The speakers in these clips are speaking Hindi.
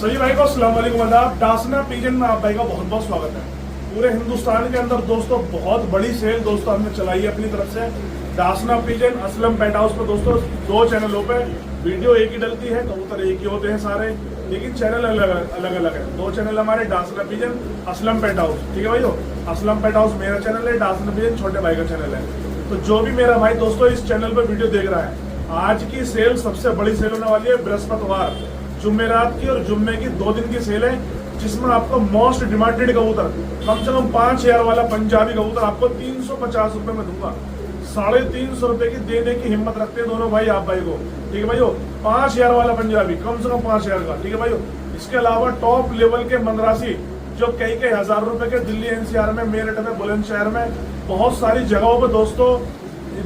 सभी भाई को अस्सलाम वालेकुम आदाब। डासना पिजन में आप भाई का बहुत बहुत स्वागत है। पूरे हिंदुस्तान के अंदर दोस्तों बहुत बड़ी सेल दोस्तों हमने चलाई है अपनी तरफ से। डासना पिजन असलम पेट हाउस पर दोस्तों 2 चैनलों पे वीडियो एक ही डलती है, कबूतर एक ही होते हैं सारे, लेकिन चैनल अलग अलग है। 2 चैनल हमारे, डासना पिजन, असलम पेट हाउस। ठीक है भाई, असलम पेट हाउस मेरा चैनल है, डासना पिजन छोटे भाई का चैनल है। तो जो भी मेरा भाई दोस्तों इस चैनल पर वीडियो देख रहा है, आज की सेल सबसे बड़ी सेल होने वाली है। बृहस्पतिवार, जुमेरात की और जुम्मे की 2 दिन की सेल है, जिसमें आपको मोस्ट डिमांडेड कबूतर कम से कम 5000 वाला पंजाबी कबूतर आपको 350 रुपए में दूंगा। 350 रुपए की देने की हिम्मत रखते हैं दोनों भाई आप भाई को। ठीक है भाइयों, 5000 वाला पंजाबी कम से कम 5000 का। ठीक है भाइयों, इसके अलावा टॉप लेवल के मंदरासी जो कई हजार रुपए के दिल्ली एनसीआर में, मेरठ में, बुलंदशहर में, बहुत सारी जगहों पर दोस्तों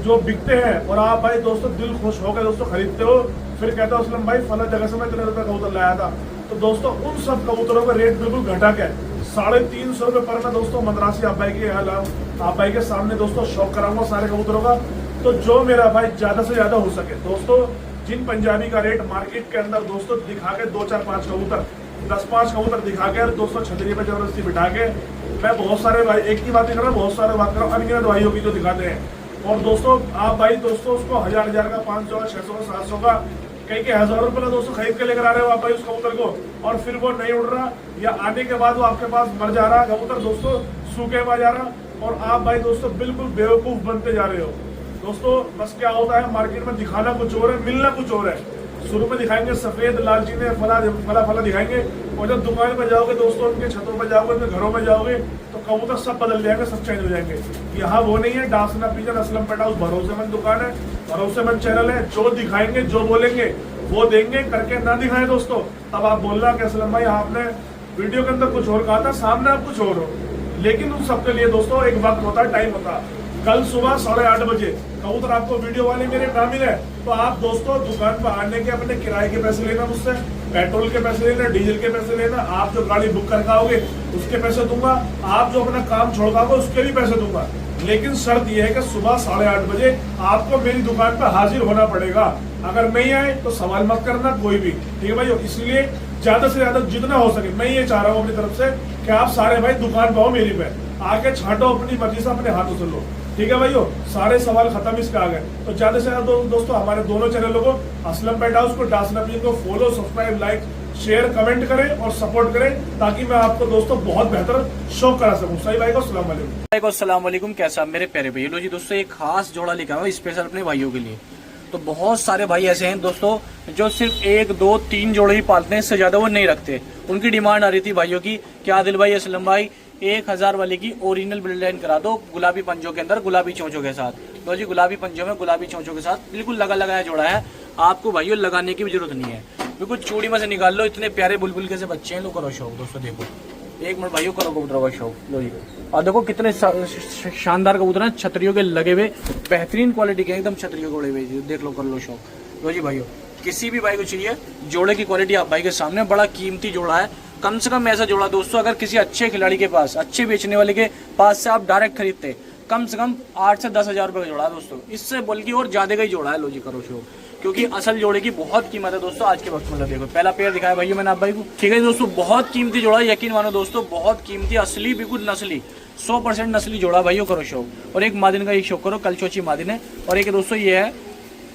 जो बिकते हैं, और आप भाई दोस्तों दिल खुश होकर दोस्तों खरीदते हो, फिर कहते हो असलम भाई फला जगह से मैं इतने रुपए कबूतर लाया था। तो दोस्तों उन सब कबूतरों का रेट बिल्कुल घटा के 350 रुपए पर मैं दोस्तों मद्रासी आप भाई के आप भाई के सामने दोस्तों शौक कराऊंगा सारे कबूतरों का। तो जो मेरा भाई ज्यादा से ज्यादा हो सके दोस्तों, जिन पंजाबी का रेट मार्केट के अंदर दोस्तों दिखा के 2 4 5 कबूतर, 10-5 कबूतर दिखा के दोस्तों छतरी पे जबरदस्ती बिठा के, मैं बहुत सारे भाई एक की बात नहीं कर रहा, बहुत सारे बात कर रहा हूँ अनगिनत भाइयों की जो दिखाते हैं। और दोस्तों आप भाई दोस्तों उसको 1000 का, 500 का, 600 का, 700 का, कई 1000 रुपए का दोस्तों खरीद के लेकर आ रहे हो आप भाई उस कबूतर को, और फिर वो नहीं उड़ रहा, या आने के बाद वो आपके पास मर जा रहा कबूतर दोस्तों, सूखे हुआ जा रहा, और आप भाई दोस्तों बिल्कुल बेवकूफ बनते जा रहे हो। दोस्तों बस क्या होता है, मार्केट में दिखाना कुछ और है, मिलना कुछ और है। शुरू में दिखाएंगे सफेद लालचीने फला दिखाएंगे, और जब दुकान पे जाओगे दोस्तों, उनके छतों पे जाओगे, उनके घरों में जाओगे, तो कबूतर सब बदल जाएंगे, सब चेंज हो जाएंगे। यहाँ वो नहीं है। डासना पिजन असलम पेट हाउस भरोसेमंद दुकान है, भरोसेमंद चैनल है। जो दिखाएंगे, जो बोलेंगे वो देंगे, करके ना दिखाए दोस्तों तब आप बोलना कि असलम भाई आपने वीडियो के अंदर कुछ और कहा था, सामने आप कुछ और हो। लेकिन उन सबके लिए दोस्तों एक वक्त होता है, टाइम होता है। कल सुबह 8:30 बजे कबूतर आपको वीडियो वाले मेरे ना मिले तो आप दोस्तों दुकान पर आने के अपने किराए के पैसे लेना मुझसे, पेट्रोल के पैसे लेना, डीजल के पैसे लेना, आप जो गाड़ी बुक कर आओगे उसके पैसे दूंगा, आप जो अपना काम छोड़वाओगे उसके भी पैसे दूंगा। लेकिन शर्त यह है कि सुबह 8:30 बजे आपको मेरी दुकान पर हाजिर होना पड़ेगा। अगर नहीं आए तो सवाल मत करना कोई भी। ठीक है भाई, इसलिए ज्यादा से ज्यादा जितना हो सके मैं ये चाह रहा हूँ अपनी तरफ से कि आप सारे भाई दुकान पर आओ, मेरी पे आके छाटो, अपनी मर्जी से अपने हाथों से लो। ठीक है भाइयों, सारे सवाल खत्म इसके आ गए। तो ज्यादा से ज्यादा दोस्तों हमारे दोनों चैनलों को, असलम पेट हाउस को, डासना पिजन को follow, subscribe, like, share, comment करें और सपोर्ट करें, ताकि मैं आपको दोस्तों बहुत बेहतर शो करा सकूं। सही भाई को अस्सलाम वालेकुम। भाई को अस्सलाम वालेकुम। कैसा मेरे प्यारे भाई, लो जी दोस्तों एक खास जोड़ा लिखा हुआ स्पेशल अपने भाइयों के लिए। तो बहुत सारे भाई ऐसे हैं दोस्तों जो सिर्फ 1 2 3 जोड़े ही पालते हैं, इससे ज्यादा वो नहीं रखते। उनकी डिमांड आ रही थी भाइयों की, क्या दिल भाई असलम भाई 1000 वाले की ओरिजिनल ब्लड लाइन करा दो, गुलाबी पंजों के अंदर, गुलाबी चोंचों के साथ। तो जी गुलाबी पंजों में गुलाबी चोंचों के साथ बिल्कुल लगाया जोड़ा है, आपको भाइयों लगाने की भी जरूरत नहीं है। बिल्कुल चूड़ी में से निकाल लो, इतने प्यारे बुलबुल के से बच्चे हैं। लो करो शौक दोस्तों, देखो 1 मिनट भाइयों करो कबूतरों का शौक। लो जी, और देखो कितने शानदार कबूतर हैं, छतरियों के लगे हुए, बेहतरीन क्वालिटी के एकदम छतरियों के उड़े हुए। देख लो, कर लो शौक। लो जी भाइयों, किसी भी भाई को चाहिए जोड़े की क्वालिटी आप भाई के सामने, बड़ा कीमती जोड़ा है। कम से कम ऐसा जोड़ा दोस्तों अगर किसी अच्छे खिलाड़ी के पास, अच्छे बेचने वाले के पास से आप डायरेक्ट खरीदते, कम से कम 8 से 10 रुपए का जोड़ा है दोस्तों, इससे बल्कि और ज्यादा का ही जोड़ा है। लो जी करो शो, क्योंकि असल जोड़े की बहुत कीमत है दोस्तों आज के वक्त में। देखो पहला पेयर दिखाया भाई मैंने आप भाई को। ठीक है दोस्तों, बहुत कीमती जोड़ा, यकीन मानो दोस्तों, बहुत कीमती, असली, बिल्कुल नस्ली, 100% नस्ली जोड़ा भाइयों, करो शो। और एक मादिन का एक शौक करो, कलचोची मादिन है, और एक दोस्तों ये है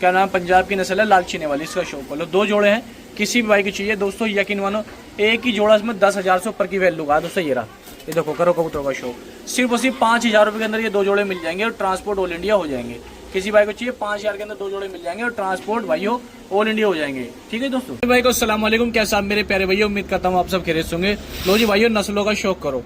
क्या नाम, पंजाब की नस्ल है लालचीने वाली, इसका शौक कर लो। 2 जोड़े हैं, किसी भी भाई की चाहिए दोस्तों, यकीन मानो एक ही जोड़ा इसमें 10,000 से ऊपर की वैल्यू का दोस्तों। ये रहा, ये देखो करो कबूतरों का शौक। सिर्फ और सिर्फ 5000 रुपए के अंदर ये 2 जोड़े मिल जाएंगे, और ट्रांसपोर्ट ऑल इंडिया हो जाएंगे। किसी भाई को चाहिए 5000 के अंदर 2 जोड़े मिल जाएंगे, और ट्रांसपोर्ट भाइयों ऑल इंडिया हो जाएंगे। ठीक है दोस्तों, भाई को अस्सलाम वालेकुम। कैसा आप मेरे प्यारे भैया, उम्मीद करता हूँ आप सब खैरियत होंगे। लो जी भाइयों, नस्लों का शौक करो।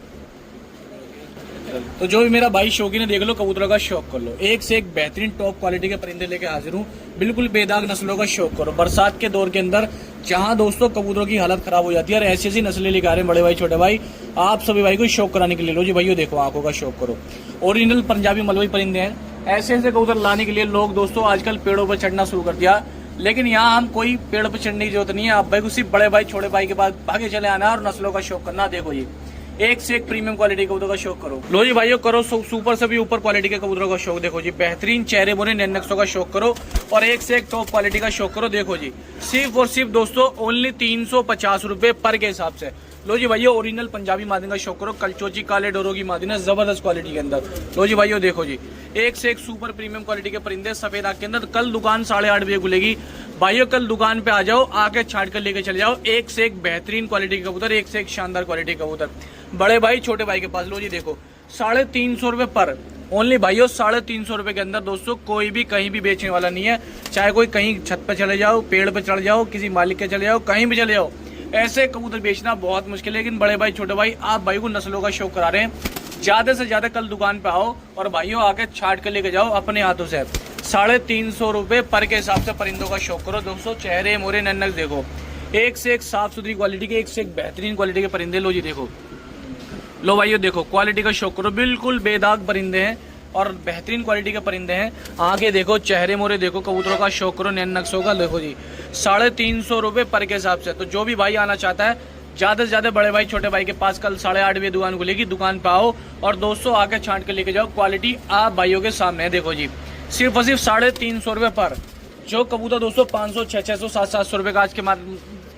तो जो भी मेरा भाई शौकीन है, देख लो कबूतरों का शौक कर लो। एक से एक बेहतरीन टॉप क्वालिटी के परिंदे लेके हाजिर हूँ, बिल्कुल बेदाग नस्लों का शौक करो। बरसात के दौर के अंदर जहां दोस्तों कबूतरों की हालत खराब हो जाती है, और ऐसी ऐसी नस्लें लेकर आ रहे हैं बड़े भाई छोटे भाई, आप सभी भाई को शौक कराने के लिए। लो जी भाइयों देखो, आंखों का शौक करो। ओरिजिनल पंजाबी मलवई परिंदे हैं। ऐसे ऐसे कबूतर लाने के लिए लोग दोस्तों आजकल पेड़ों पर चढ़ना शुरू कर दिया, लेकिन यहाँ हम कोई पेड़ पर चढ़ने की जरूरत नहीं है। आप भाई को सिर्फ बड़े भाई छोटे भाई के पास भागे चले आना और नस्लों का शौक करना। देखो एक से एक प्रीमियम क्वालिटी के कबूतर का शौक करो। लो जी भाइयों, करो सुपर से भी ऊपर क्वालिटी के कबूतरों का शौक। देखो जी, बेहतरीन चेहरे मोरे नैनक्सों का शौक करो और एक से एक टॉप क्वालिटी का शौक करो। देखो जी, सिर्फ और सिर्फ दोस्तों ओनली 350 रुपए पर के हिसाब से। लो जी भाइयों, ओरिजिनल पंजाबी मादिन का शौक करो, कलचोची काले डोरो की मादिन है, जबरदस्त क्वालिटी के अंदर। लो जी भाइयों, देखो जी, एक से एक सुपर प्रीमियम क्वालिटी के परिंदे सफेद आंख के अंदर। कल दुकान 8:30 बजे खुलेगी भाइयों, कल दुकान पे आ जाओ, आके छाट कर लेके चले जाओ। एक से एक बेहतरीन क्वालिटी के कबूतर, एक से एक शानदार क्वालिटी के कबूतर, बड़े भाई छोटे भाई के पास। लो जी देखो, 350 रुपए पर ओनली भाइयों, 350 रुपए के अंदर दोस्तों कोई भी कहीं भी बेचने वाला नहीं है। चाहे कोई कहीं छत पे चले जाओ, पेड़ पे चढ़ जाओ, किसी मालिक के चले जाओ, कहीं भी चले जाओ, ऐसे कबूतर बेचना बहुत मुश्किल है। लेकिन बड़े भाई छोटे भाई, आप भाई को नस्लों का शौक करा रहे हैं, ज्यादा से ज्यादा कल दुकान पे आओ और भाइयों आके छाट के लेके जाओ अपने हाथों से। 350 रुपए पर के हिसाब से परिंदों का शौक करो दोस्तों। चेहरे मोरे नन्नक देखो, एक से एक साफ सुथरी क्वालिटी के, एक से एक बेहतरीन क्वालिटी के परिंदे। लो जी देखो, लो भाइयों देखो, क्वालिटी का शौक करो, बिल्कुल बेदाग परिंदे हैं और बेहतरीन क्वालिटी के परिंदे हैं। आगे देखो, चेहरे मोरे देखो, कबूतरों का शौक करो, नैनक्सों का। देखो जी, 350 रुपए पर के हिसाब से। तो जो भी भाई आना चाहता है, ज्यादा से ज्यादा बड़े भाई छोटे भाई के पास कल 8:30 बजे दुकान खुलेगी, दुकान पे आओ और दोस्तों आके छांट के लेके जाओ। क्वालिटी आप भाइयों के सामने है। देखो जी, सिर्फ और सिर्फ 350 रुपए पर। जो कबूतर दोस्तों 500, 600, 700 रुपए का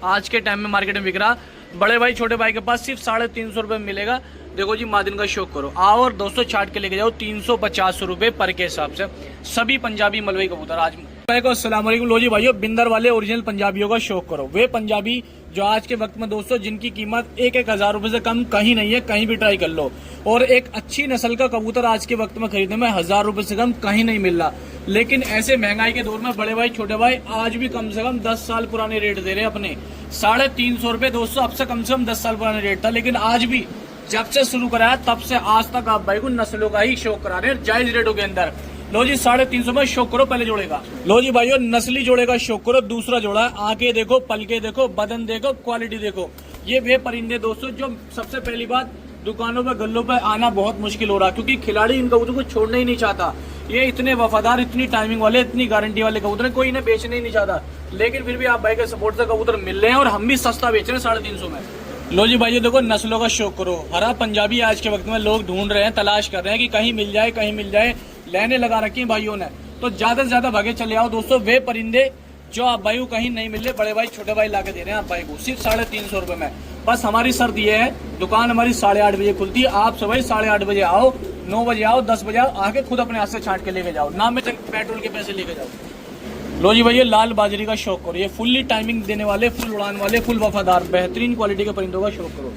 आज के टाइम में मार्केट में बिक रहा, बड़े भाई छोटे भाई के पास सिर्फ 350 रुपए में मिलेगा। देखो जी, मादिन का शौक करो, आओ और दोस्तों छाट के लेके जाओ 350 रुपए पर के हिसाब से। सभी पंजाबी मलवई कबूतर आज। अस्सलाम वालेकुम। लो जी भाइयों, बिंदर वाले ओरिजिनल पंजाबियों का शौक करो। वे पंजाबी जो आज के वक्त में दोस्तों जिनकी कीमत 1-1 हजार रुपए से कम कहीं नहीं है, कहीं भी ट्राई कर लो। और एक अच्छी नस्ल का कबूतर आज के वक्त में खरीदने में 1000 रुपए से कम कहीं नहीं मिल रहा। लेकिन ऐसे महंगाई के दौर में बड़े भाई छोटे भाई आज भी कम से कम 10 साल पुराने रेट दे रहे हैं अपने। 350 रुपए दोस्तों, अब से कम 10 साल पुराने रेट था। लेकिन आज भी जब से शुरू कराया तब से आज तक आप भाई को नस्लों का ही शौक करा रहे हैं जायज रेटों के अंदर। लो जी, 350 में शौक करो पहले जोड़े का। लो जी भाइयों, नस्ली जोड़े का शौक करो। दूसरा जोड़ा है, आंखें देखो, पलके देखो, बदन देखो, क्वालिटी देखो। ये वे परिंदे दोस्तों जो सबसे पहली बात, दुकानों पे गल्लों पे आना बहुत मुश्किल हो रहा, क्योंकि खिलाड़ी इन कबूतरों को छोड़ना ही नहीं चाहता। ये इतने वफादार, इतनी टाइमिंग वाले, इतनी गारंटी वाले कबूतर, कोई इन्हें बेचने ही नहीं चाहता। लेकिन फिर भी आप भाई के सपोर्ट से कबूतर मिल रहे हैं और हम भी सस्ता बेच रहे हैं 350 में। लो जी भाइयों देखो, नस्लों का शौक करो। हरा पंजाबी आज के वक्त में लोग ढूंढ रहे हैं, तलाश कर रहे हैं कि कहीं मिल जाए, कहीं मिल जाए। लाइनें लगा रखी हैं भाइयों ने, तो ज्यादा से ज्यादा भागे चले आओ दोस्तों। वे परिंदे जो आप भाई को कहीं नहीं मिल रहे, बड़े भाई छोटे भाई लाके दे रहे हैं आप भाई को सिर्फ 350 रुपए में। बस हमारी शर्त ये है, दुकान हमारी 8:30 बजे खुलती है। आप सुबह 8:30 बजे आओ, 9 बजे आओ, 10 बजे आओ, आके खुद अपने हाथ से छांट के लेके जाओ, ना में पेट्रोल के पैसे लेके जाओ। लो जी भैया, लाल बाजरी का शौक करो। ये फुल्ली टाइमिंग देने वाले, फुल उड़ान वाले, फुल वफादार, बेहतरीन क्वालिटी के परिंदों का शौक करो।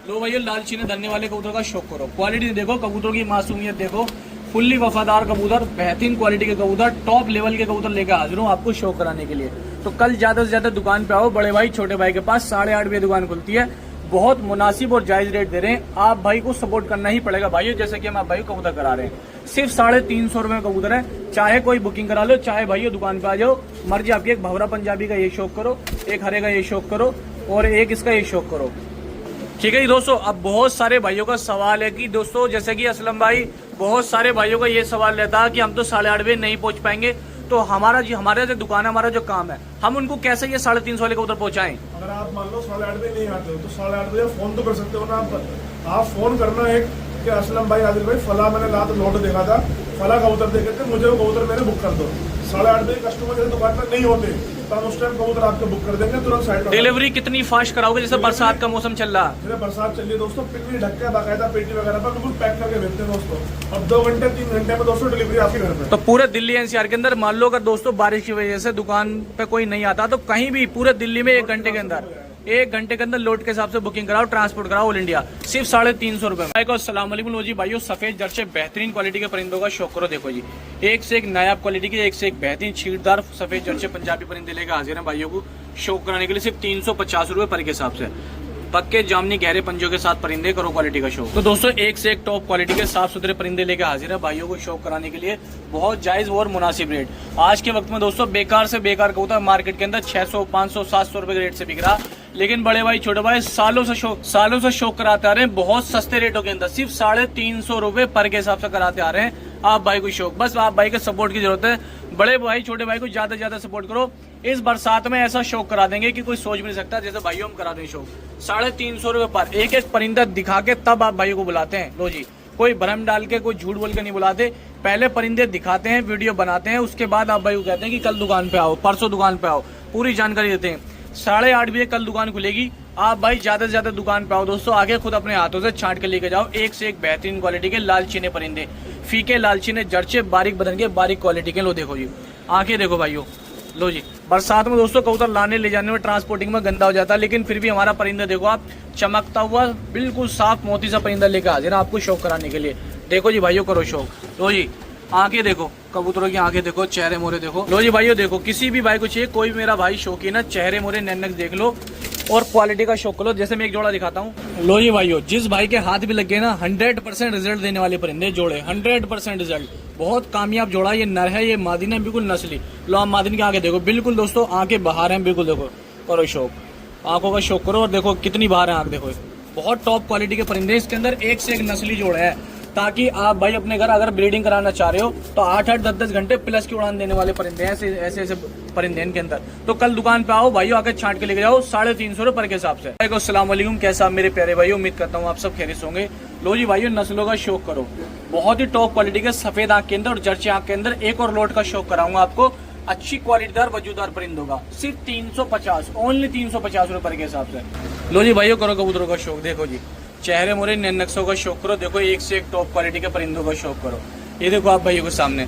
लो भैया, लाल चीने धरने वाले कबूतर का शौक करो। क्वालिटी देखो, कबूतरों की मासूमियत देखो, फुल्ली वफादार कबूतर, बेहतरीन क्वालिटी के कबूतर, टॉप लेवल के कबूतर लेकर हाजिर हूँ आपको शौक कराने के लिए। तो कल ज्यादा से ज्यादा दुकान पे आओ, बड़े भाई छोटे भाई के पास 8:30 बजे दुकान खुलती है। बहुत मुनासिब और जायज रेट दे रहे हैं, आप भाई को सपोर्ट करना ही पड़ेगा भाइयों, जैसे कि हम आप भाई को कबूतर करा रहे हैं। सिर्फ 350 रुपए का कबूतर है, चाहे कोई बुकिंग करा लो, चाहे भाइयों दुकान पे आ जाओ, मर्जी आपकी। एक भवरा पंजाबी का ये शौक करो, एक हरे का ये शौक करो और एक इसका ये शौक करो। ठीक है जी दोस्तों। अब बहुत सारे भाइयों का सवाल है कि दोस्तों, जैसे कि असलम भाई, बहुत सारे भाइयों का ये सवाल रहता है कि हम तो 8:30 बजे नहीं पहुंच पाएंगे, तो हमारा जो दुकान है, हमारा जो काम है, हम उनको कैसे ये 350 वाले कबूतर पहुंचाएं? अगर आप मान लो 8:30 बजे नहीं आते हो तो 8:30 बजे फोन तो कर सकते हो ना आप फोन करना एक कि असलम भाई, आदिल भाई, फला मैंने रात नोट देखा था, फला कबूतर देखे थे, मुझे वो कबूतर मैंने बुक कर दो। 8:30 बजे कस्टमर जैसे दुकान पर नहीं होते तो हम उस टाइम कबूतर आपको बुक कर देंगे तुरंत साइड पर। डिलीवरी कितनी फास्ट कराओगे? जैसे बरसात का मौसम चल रहा है, जैसे बरसात चल रही है दोस्तों, पिकनिक ढक के बाकायदा पेटी वगैरह पर बिल्कुल पैक करके भेजते हैं दोस्तों। अब 2 घंटे 3 घंटे में दोस्तों डिलीवरी आपके घर पे। तो पूरे दिल्ली एनसीआर के अंदर मान लो अगर दोस्तों बारिश की वजह से दुकान पे कोई नहीं आता, तो कहीं भी पूरे दिल्ली में 1 घंटे के अंदर, 1 घंटे के अंदर लोड के हिसाब से बुकिंग कराओ, ट्रांसपोर्ट कराओ ऑल इंडिया, सिर्फ 350 रुपए में। अस्सलाम वालेकुम। लो जी भाइयों, सफेद जर्चे बेहतरीन क्वालिटी के परिंदों का शौक करो। देखो जी, एक से एक नायाब क्वालिटी के, एक से एक बेहतरीन छीटदार सफेद जर्चे पंजाबी परिंदे लेकर हाजिर हैं भाइयों को शौक कराने के लिए, सिर्फ 350 रुपए पर के हिसाब से। पक्के जामनी गहरे पंजों के साथ परिंदे, करो क्वालिटी का शौक। तो दोस्तों, एक से एक टॉप क्वालिटी के साफ सुथरे परिंदे लेकर हाजिर है भाइयों को शौक कराने के लिए, बहुत जायज और मुनासिब रेट। आज के वक्त में दोस्तों बेकार से बेकार कबूतर मार्केट के अंदर 600, 500, 700 रुपए के रेट से बिक रहा, लेकिन बड़े भाई छोटे भाई सालों से शौक कराते आ रहे हैं बहुत सस्ते रेटों के अंदर, सिर्फ 350 रुपए पर के हिसाब से कराते आ रहे हैं आप भाई को शौक। बस आप भाई के सपोर्ट की जरूरत है, बड़े भाई छोटे भाई को ज्यादा से ज्यादा सपोर्ट करो। इस बरसात में ऐसा शौक करा देंगे कि कोई सोच भी नहीं सकता, जैसे भाइयों हम करा देंगे शौक। 350 रुपए पर एक एक परिंदा दिखा के तब आप भाइयों को बुलाते हैं। लो जी, कोई भ्रम डाल के कोई झूठ बोल के नहीं बुलाते, पहले परिंदे दिखाते हैं, वीडियो बनाते हैं, उसके बाद आप भाई को कहते हैं कि कल दुकान पे आओ, परसों दुकान पे आओ, पूरी जानकारी देते हैं। 8:30 बजे कल दुकान खुलेगी, आप भाई ज्यादा से ज्यादा दुकान पे आओ दोस्तों, आगे खुद अपने हाथों से छांट के लेके जाओ। एक से एक बेहतरीन क्वालिटी के लाल चीने परिंदे, फीके लाल चीने जर्चे, बारीक बदन के, बारीक क्वालिटी के। लो देखो जी, आंखें देखो भाइयों। लो जी, बरसात में दोस्तों कबूतर लाने ले जाने में ट्रांसपोर्टिंग में गंदा हो जाता है, लेकिन फिर भी हमारा परिंदा देखो आप, चमकता हुआ बिल्कुल साफ मोती सा परिंदा लेकर हाजिर है आपको शौक कराने के लिए। देखो जी भाइयों, करो शौक। लो जी, आंखें देखो कबूतरों की, आंखें देखो, चेहरे मोरे देखो। लो जी भाइयों देखो, किसी भी भाई को चाहिए, कोई भी मेरा भाई शौकीन है, चेहरे मोरे नैनक देख लो और क्वालिटी का शौक करो। जैसे मैं एक जोड़ा दिखाता हूँ। लो जी भाइयों, जिस भाई के हाथ भी लग गए ना, 100% रिजल्ट देने वाले परिंदे जोड़े, 100% रिजल्ट, बहुत कामयाब जोड़ा। ये नर है, ये मादिन है, बिल्कुल नस्ली। लो आप मादिन की आंखें देखो, बिल्कुल दोस्तों आंखें बाहर हैं, बिल्कुल देखो, करो शौक, आंखों का शौक करो और देखो कितनी बाहर है आंख, देखो बहुत टॉप क्वालिटी के परिंदे। इसके अंदर एक से एक नस्ली जोड़े है, ताकि आप भाई अपने घर अगर ब्रीडिंग कराना चाह रहे हो तो 8-8, 10-10 घंटे प्लस की उड़ान देने वाले परिंदे हैं, ऐसे परिंदे इनके अंदर। तो कल दुकान पे आओ भाइयों, आके छांट के लेके जाओ 350 रुपए पर के हिसाब से। अस्सलाम वालेकुम, कैसा आप मेरे प्यारे भाइयों, उम्मीद करता हूँ आप सब खैरियत होंगे। लो जी भाइयों, नस्लों का शौक करो, बहुत ही टॉप क्वालिटी के सफेद आंख के अंदर और जर्ची आंख के अंदर एक और लोट का शौक कराऊंगा आपको, अच्छी क्वालिटीदार वजूदार परिंदों का, सिर्फ 350, ओनली 350 रुपए के हिसाब से। लो जी भाइयों, करो कबूतरों का शौक। देखो जी, चेहरे मोरे नक्शों का शौक करो, देखो एक से एक टॉप क्वालिटी के परिंदों का शौक करो। ये देखो आप भाइयों के सामने,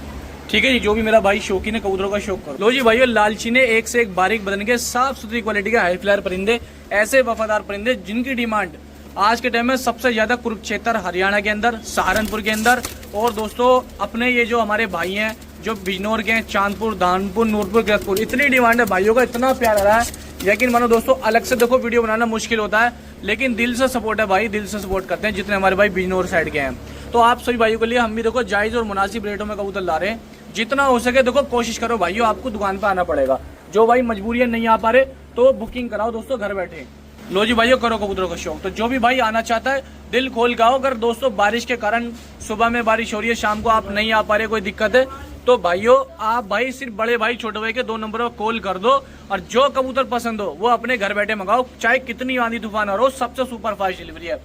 ठीक है जी, जो भी मेरा भाई शौकीन है कबूतरों का शौक करो। लो जी भाइयों, लालचीने एक से एक बारीक बदन के साफ सुथरी क्वालिटी के हाई फ्लायर परिंदे, ऐसे वफादार परिंदे जिनकी डिमांड आज के टाइम में सबसे ज्यादा कुरुक्षेत्र हरियाणा के अंदर, सहारनपुर के अंदर, और दोस्तों अपने ये जो हमारे भाई हैं जो बिजनौर के हैं, चांदपुर, धानपुर, नूरपुर, गिरधपुर, इतनी डिमांड है भाइयों का, इतना प्यार आ रहा है, यकीन मानो दोस्तों। अलग से देखो वीडियो बनाना मुश्किल होता है, लेकिन दिल से सपोर्ट है भाई, दिल से सपोर्ट करते हैं जितने हमारे भाई बिजनौर साइड के हैं। तो आप सभी भाइयों के लिए हम भी देखो जायज और मुनासिब रेटों में कबूतर ला रहे हैं, जितना हो सके देखो कोशिश करो भाइयों, आपको दुकान पे आना पड़ेगा। जो भाई मजबूरियां नहीं आ पा रहे तो बुकिंग कराओ दोस्तों घर बैठे। लो जी भाइयों, करो कबूतरों का शौक। तो जो भी भाई आना चाहता है दिल खोल के आओ। अगर दोस्तों बारिश के कारण सुबह में बारिश हो रही है, शाम को आप नहीं आ पा रहे, कोई दिक्कत है, तो भाइयों आप भाई सिर्फ बड़े भाई छोटे भाई के 2 नंबर पर कॉल कर दो और जो कबूतर पसंद हो वो अपने घर बैठे मंगाओ, चाहे कितनी आंधी तूफान हो रहा हो, सबसे सुपर फास्ट डिलीवरी है।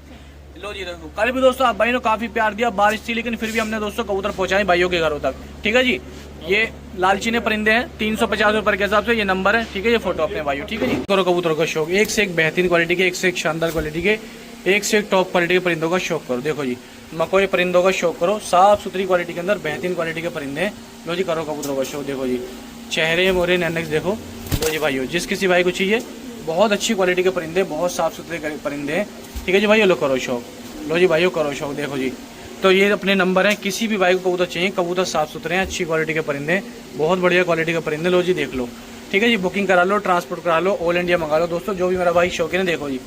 लो जी देखो, कल भी दोस्तों आप भाई ने काफी प्यार दिया, बारिश थी लेकिन फिर भी हमने दोस्तों कबूतर पहुंचाए भाइयों के घरों तक, ठीक है जी। ये लालचीने परिंदे हैं, 350 रुपए के हिसाब से ये नंबर है, ठीक है। ये फोटो अपने भाइयों, ठीक है जी। करो कबूतरों का शौक, एक से एक बेहतरीन क्वालिटी के, एक से एक शानदार क्वालिटी के, एक से एक टॉप क्वालिटी के परिंदों का शौक करो। देखो जी, मकोई परिंदों का शौक करो, साफ सुथरी क्वालिटी के अंदर बेहतरीन क्वालिटी के परिंदे हैं। लो जी, करो कबूतरों का शौक। देखो जी, चेहरे मोरे नैनक्स देखो। लो जी भाइयों, जिस किसी भाई को चाहिए, बहुत अच्छी क्वालिटी के परिंदे, बहुत साफ सुथरे परिंदे हैं, ठीक है जी भाइयों। लो करो शौक। लो जी भाइयों, करो शौक। देखो जी, तो ये अपने नंबर हैं, किसी भी भाई को कबूतर चाहिए, कबूतर साफ सुथरे हैं, अच्छी क्वालिटी के परिंदे हैं, बहुत बढ़िया क्वालिटी के परिंदे। लो जी देख लो, ठीक है जी, बुकिंग करा लो, ट्रांसपोर्ट करा लो, ऑल इंडिया मंगा लो दोस्तों। जो भी मेरा भाई शौकीन है, देखो जी,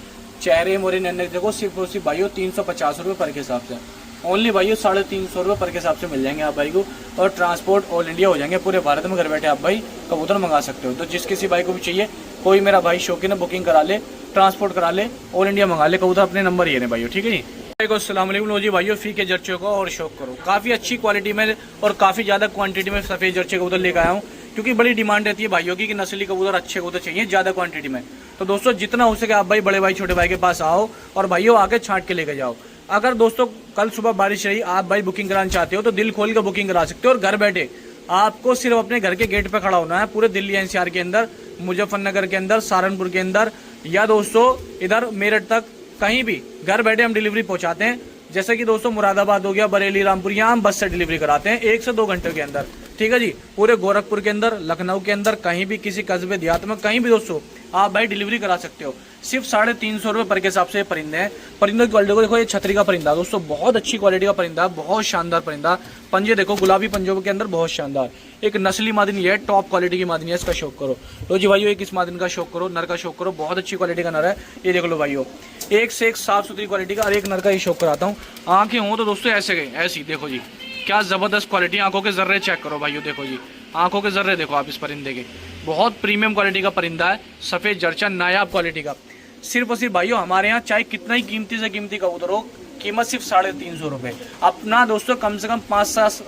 चेहरे मोरे नन्नक देखो, सिर्फ और सिर्फ भाइयों 350 रुपये पर के हिसाब से, ओनली भाइयों 350 रुपये पर के हिसाब से मिल जाएंगे आप भाई को, और ट्रांसपोर्ट ऑल इंडिया हो जाएंगे, पूरे भारत में घर बैठे आप भाई कबूतर मंगा सकते हो। तो जिस किसी भाई को भी चाहिए, कोई मेरा भाई शौकीन है, बुकिंग करा ले, ट्रांसपोर्ट करा ले, ऑल इंडिया मंगा ले कबूतर, अपने नंबर ये है भाइयों, ठीक है जी। अस्सलाम वालेकुम। लो जी भाइयों, फीके जर्चे को और शौक करो, काफी अच्छी क्वालिटी में और काफी ज्यादा क्वांटिटी में सफेद जर्चे कबूतर लेकर आया हूँ, क्योंकि बड़ी डिमांड रहती है भाइयों की कि नस्ली कबूतर अच्छे कबूतर चाहिए ज्यादा क्वांटिटी में। तो दोस्तों जितना हो सके आप भाई बड़े भाई छोटे भाई के पास आओ और भाइयों आके छांट के लेके जाओ। अगर दोस्तों कल सुबह बारिश रही, आप भाई बुकिंग कराना चाहते हो तो दिल खोल कर बुकिंग करा सकते हो, और घर बैठे आपको सिर्फ अपने घर के गेट पे खड़ा होना है, पूरे दिल्ली एनसीआर के अंदर, मुजफ्फरनगर के अंदर, सहारनपुर के अंदर, या दोस्तों इधर मेरठ तक, कहीं भी घर बैठे हम डिलीवरी पहुंचाते हैं। जैसे कि दोस्तों मुरादाबाद हो गया, बरेली, रामपुर, यहाँ हम बस से डिलीवरी कराते हैं 1 से 2 घंटे के अंदर, ठीक है जी। पूरे गोरखपुर के अंदर, लखनऊ के अंदर, कहीं भी किसी कस्बे देहात में कहीं भी दोस्तों आप भाई डिलीवरी करा सकते हो। सिर्फ 350 रुपये पर के हिसाब से परिंदे हैं। परिंदों की क्वालिटी को देखो, ये छतरी का परिंदा दोस्तों, बहुत अच्छी क्वालिटी का परिंदा, बहुत शानदार परिंदा। पंजे देखो, गुलाबी पंजों के अंदर बहुत शानदार, एक नस्ली मादिनी है, टॉप क्वालिटी की मादिनी है, इसका शौक करो। तो जी भाइयों, एक इस मादिनी का शौक करो, नर का शौक करो, बहुत अच्छी क्वालिटी का नर है, ये देख लो भाइयों, एक से एक साफ सुथरी क्वालिटी का, और एक नर का ही शौक कराता हूँ। आंखें हों तो दोस्तों ऐसे गए, ऐसी देखो जी, क्या जबरदस्त क्वालिटी। आंखों के जर्रे चेक करो भाइयों, देखो जी, आंखों के जर्रे देखो आप इस परिंदे के, बहुत प्रीमियम क्वालिटी का परिंदा है, सफेद जर्चा, नायाब क्वालिटी का। सिर्फ और सिर्फ भाइयों हमारे यहाँ चाहे कितना ही कीमती से कीमती कबूतर हो, कीमत सिर्फ 350 रुपये। अपना दोस्तों कम से कम 5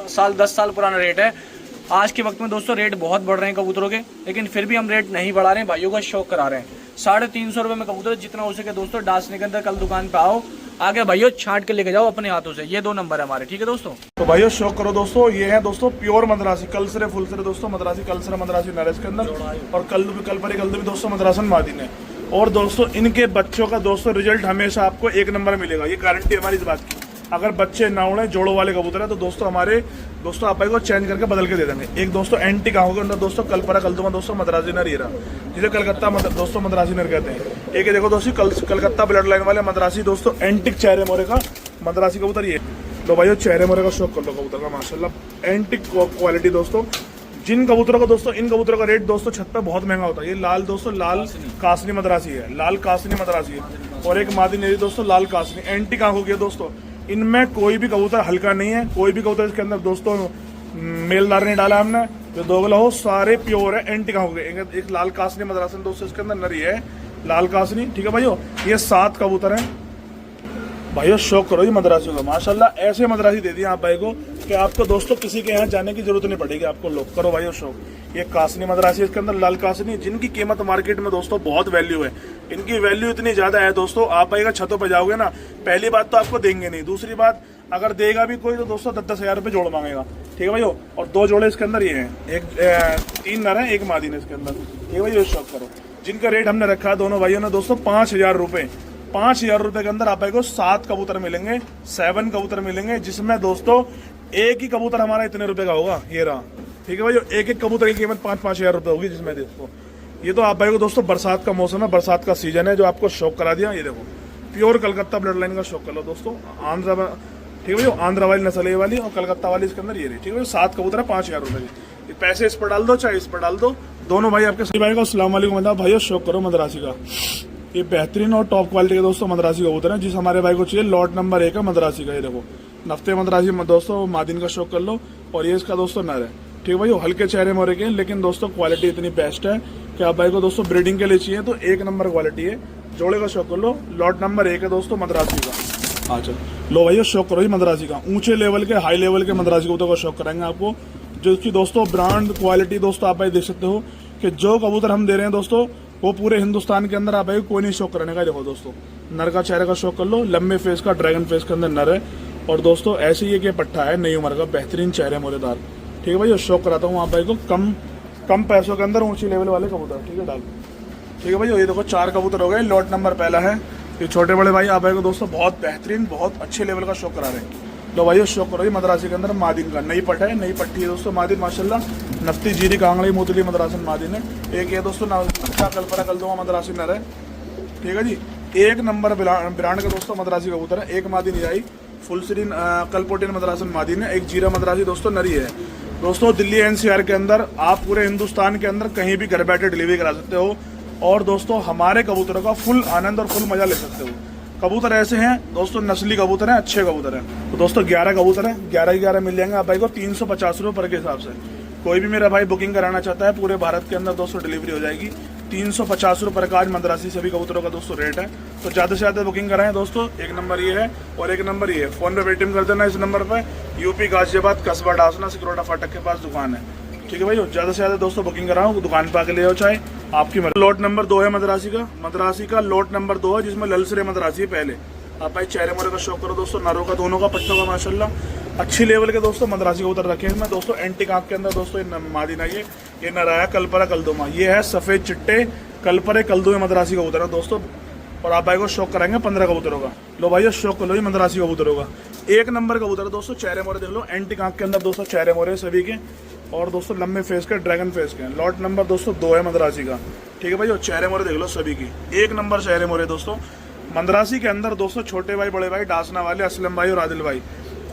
साल 10 साल पुराना रेट है, आज के वक्त में दोस्तों रेट बहुत बढ़ रहे हैं कबूतरों के, लेकिन फिर भी हम रेट नहीं बढ़ा रहे हैं, भाइयों का शौक करा रहे हैं। 350 रुपये में कबूतर, जितना हो सके दोस्तों डांसने के अंदर कल दुकान पे आओ, आगे भाइयों छांट के लेके जाओ अपने हाथों से। ये 2 नंबर है हमारे, ठीक है दोस्तों। तो भाइयों शौक करो दोस्तों, ये है दोस्तों प्योर मद्रासी कलसरे फुलसरे दोस्तों, मद्रासी कलसरा मद्रासी नरेश के अंदर, और कलपरी कल्दू भी दोस्तों मद्रासन मादीन है। और दोस्तों इनके बच्चों का दोस्तों रिजल्ट हमेशा आपको 1 नंबर मिलेगा, ये गारंटी हमारी इस बात की। अगर बच्चे ना उड़े, जोड़ों वाले कबूतर है तो दोस्तों हमारे दोस्तों आप को चेंज करके बदल के दे देंगे। एक दोस्तों एंटी का होगा दोस्तों कलपरा कल्दुमा दोस्तों मद्रासी नर, हीरा जिसे कलकत्ता दोस्तों मद्रासी नर कहते हैं। एक देखो दोस्तों कलकत्ता ब्लड लाइन वाले मद्रासी दोस्तों एंटिक चेहरे मोरे का मद्रासी कबूतर ये। तो भाइयों चेहरे मोरे का शौक कर लो कबूतर का, माशाल्लाह एंटिक क्वालिटी दोस्तों। जिन कबूतरों का दोस्तों, इन कबूतरों का रेट दोस्तों छत पे बहुत महंगा होता है। ये लाल दोस्तों लाल कासनी मद्रासी है, लाल कासनी मद्रासी है, और एक मादी नेरी दोस्तों लाल कासनी एंटिक आंखों की है दोस्तों। इनमें कोई भी कबूतर हल्का नहीं है, कोई भी कबूतर इसके अंदर दोस्तों मेलदार नहीं डाला हमने, जो दोगला हो सारे प्योर है एंटिक आंखों के। एक लाल कासनी मद्रासन दोस्तों इसके अंदर नरी है, लाल कासनी, ठीक है भाइयों। ये 7 कबूतर हैं भाइयों, शौक करो ये मद्रासियों का, माशाल्लाह ऐसे मद्रासी दे दिए आप भाई को कि आपको दोस्तों किसी के यहाँ जाने की जरूरत नहीं पड़ेगी आपको। लोग करो भाइयों शौक। ये कासनी मद्रासी इसके अंदर लाल कासनी, जिनकी कीमत मार्केट में दोस्तों बहुत वैल्यू है। इनकी वैल्यू इतनी ज्यादा है दोस्तों, आप भाई का छतों पर जाओगे ना, पहली बात तो आपको देंगे नहीं, दूसरी बात अगर देगा भी कोई तो दोस्तों 10-10 हजार रुपये जोड़ मांगेगा, ठीक है भाइयों। और 2 जोड़े इसके अंदर ये हैं, 3 नर है 1 मादी है इसके अंदर, ठीक है भाइयों शौक करो। जिनका रेट हमने रखा है दोनों भाइयों ने दोस्तों 5000 रुपये, 5000 रुपये के अंदर आप को 7 कबूतर मिलेंगे, 7 कबूतर मिलेंगे, जिसमें दोस्तों एक ही कबूतर हमारा इतने रुपए का होगा, ये रहा, ठीक है भाई। एक कबूतर की कीमत 5-5 हजार रुपये होगी, जिसमें दोस्तों ये तो आप भाई को दोस्तों बरसात का मौसम है, बरसात का सीजन है, जो आपको शौक करा दिया। ये देखो प्योर कलकत्ता ब्लड लाइन का शौक कर लो दोस्तों, आंध्रा, ठीक है भाई, आंध्रा वाली नस्ल है वाली, और कलकत्ता वाली इसके अंदर ये रही, ठीक है भाई। 7 कबूतर है 5000 रुपये की, पैसे इस पर डाल दो चाहे इस पर डाल दो, दोनों भाई आपके सही भाई को अस्सलाम वालेकुम भाइयों, शौक करो मद्रासी का। ये बेहतरीन और टॉप क्वालिटी के दोस्तों मद्रासी कबूतर है, जिस हमारे भाई को चाहिए लॉट नंबर 1 है मद्रासी का। ये देखो नफ्ते मद्रासी दोस्तों मादिन का शौक कर लो, और ये इसका दोस्तों नर है, ठीक है भाई। हल्के चेहरे मोरे के, लेकिन दोस्तों क्वालिटी इतनी बेस्ट है कि आप भाई को दोस्तों ब्रीडिंग के लिए चाहिए तो 1 नंबर क्वालिटी है। जोड़े का शौक कर लो, लॉट नंबर 1 है दोस्तों मद्रासी का। अच्छा लो भैया शौक करो जी मद्रासी का, ऊंचे लेवल के हाई लेवल के मद्रासी कबूतर का शौक कराएंगे आपको, जो इसकी दोस्तों ब्रांड क्वालिटी दोस्तों आप भाई देख सकते हो कि जो कबूतर हम दे रहे हैं दोस्तों वो पूरे हिंदुस्तान के अंदर आप भाई कोई नहीं शौक करने का। देखो दोस्तों नर का चेहरे का शौक कर लो, लंबे फेस का ड्रैगन फेस के अंदर नर है, और दोस्तों ऐसे ही एक पट्टा है नई उम्र का, बेहतरीन चेहरे मोरेदार, ठीक है भाई। शौक कराता हूँ आप भाई को कम पैसों के अंदर ऊंची लेवल वाले कबूतर, ठीक है डाल, ठीक है भाई। ये देखो 4 कबूतर हो गए, लॉट नंबर पहला है। ये छोटे बड़े भाई आप भाई को दोस्तों बहुत बेहतरीन बहुत अच्छे लेवल का शौक करा रहे हैं। लो भाई शौक करो ये मद्रासी के अंदर मादिन का, नई पट है, नई पट्टी है दोस्तों मादिन, माशाल्लाह नफ्ती जीरी कांगड़ी मोतली मद्रासन मादिन है। एक ये दोस्तों कलपरा कलदुमा मद्रासी नर है, ठीक है जी। 1 नंबर ब्रांड का दोस्तों मद्रासी कबूतर है। एक मादिन आई फुलसरीन कलपोटिन मद्रासन मादिन है, एक जीरा मद्रासी दोस्तों नरी है। दोस्तों दिल्ली NCR के अंदर आप पूरे हिंदुस्तान के अंदर कहीं भी घर बैठे डिलीवरी करा सकते हो, और दोस्तों हमारे कबूतरों का फुल आनंद और फुल मजा ले सकते हो। कबूतर ऐसे हैं दोस्तों, नस्ली कबूतर हैं, अच्छे कबूतर हैं। तो दोस्तों 11 कबूतर हैं, 11 मिल जाएंगे आप भाई को 350 रुपये पर के हिसाब से। कोई भी मेरा भाई बुकिंग कराना चाहता है पूरे भारत के अंदर दोस्तों डिलीवरी हो जाएगी। 350 रुपये का आज मद्रासी सभी कबूतरों का दोस्तों रेट है। तो ज़्यादा से ज़्यादा बुकिंग कराएं दोस्तों। 1 नंबर ये है और 1 नंबर ये है, फ़ोन पे पेटीएम कर देना इस नंबर पर। यूपी गाजियाबाद कस्बा डासना सिकरोटा फाटक के पास दुकान है, ठीक है भाई। ज़्यादा से ज़्यादा दोस्तों बुकिंग कराओ, दुकान पर आके ले जाओ चाहे आपकी मर्जी। लॉट नंबर 2 है मद्रासी का लॉट नंबर 2 है, जिसमें ललसरे मद्रासी है पहले। आप भाई चेहरे मोरे का शौक करो दोस्तों, नरों का दोनों का पट्टों का माशाल्लाह अच्छी लेवल के दोस्तों मद्रासी कबूतर रखे हैं इसमें दोस्तों। एंटिक आंख के अंदर दोस्तों मादिना ये नराया कलपरा कलदुमा, ये है सफेद चिट्टे कलपरे कलदुमे मद्रासी कबूतर है दोस्तों। और आप भाई को शौक कराएंगे 15 कबूतरों का। लो भाई शौक कर लो ये मद्रासी कबूतरों का। 1 नंबर कबूतर है दोस्तों, चेहरे मोरे देख लो, एंटिक आंख के अंदर दोस्तों चेहरे मोरे सभी के, और दोस्तों लंबे फेस के ड्रैगन फेस के। लॉट नंबर दोस्तों 2 है मद्रासी का, ठीक है भाई। और चेहरे मोरे देख लो सभी की, 1 नंबर चेहरे मोरे दोस्तों। मद्रासी के अंदर दोस्तों छोटे भाई बड़े भाई डासना वाले असलम भाई और आदिल भाई